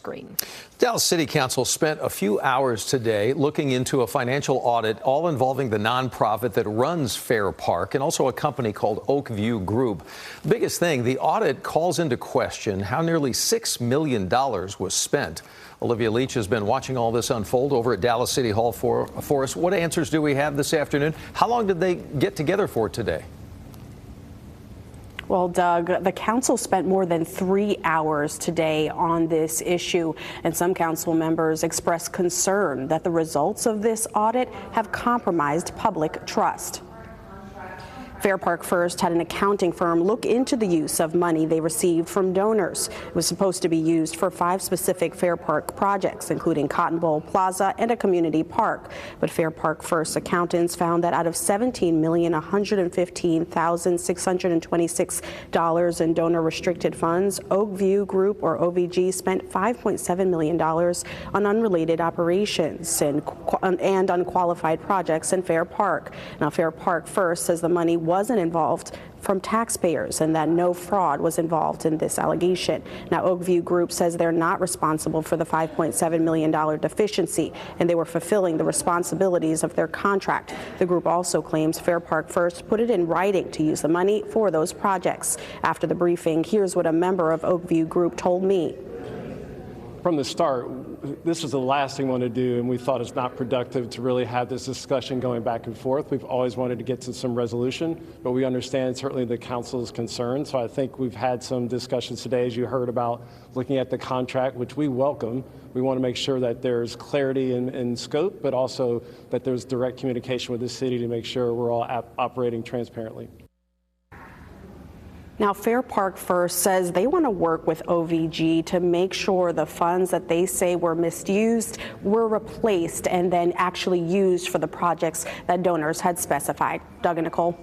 Green. Dallas City Council spent a few hours today looking into a financial audit, all involving the nonprofit that runs Fair Park and also a company called Oak View Group. The biggest thing, the audit calls into question how nearly $6 million was spent. Olivia Leach has been watching all this unfold over at Dallas City Hall for us. What answers do we have this afternoon? How long did they get together for today? Well, Doug, the council spent more than 3 hours today on this issue, and some council members expressed concern that the results of this audit have compromised public trust. Fair Park First had an accounting firm look into the use of money they received from donors. It was supposed to be used for 5 specific Fair Park projects, including Cotton Bowl Plaza and a community park. But Fair Park First accountants found that out of $17,115,626 in donor restricted funds, Oak View Group, or OVG, spent $5.7 million on unrelated operations and unqualified projects in Fair Park. Now, Fair Park First says the money wasn't involved from taxpayers and that no fraud was involved in this allegation. Now, Oak View Group says they're not responsible for the $5.7 million deficiency, and they were fulfilling the responsibilities of their contract. The group also claims Fair Park First put it in writing to use the money for those projects. After the briefing, here's what a member of Oak View Group told me. From the start, this was the last thing we wanted to do, and we thought it's not productive to really have this discussion going back and forth. We've always wanted to get to some resolution, but we understand certainly the council's concern. So I think we've had some discussions today, as you heard, about looking at the contract, which we welcome. We want to make sure that there's clarity in scope, but also that there's direct communication with the city to make sure we're all operating transparently. Now, Fair Park First says they want to work with OVG to make sure the funds that they say were misused were replaced and then actually used for the projects that donors had specified. Doug and Nicole.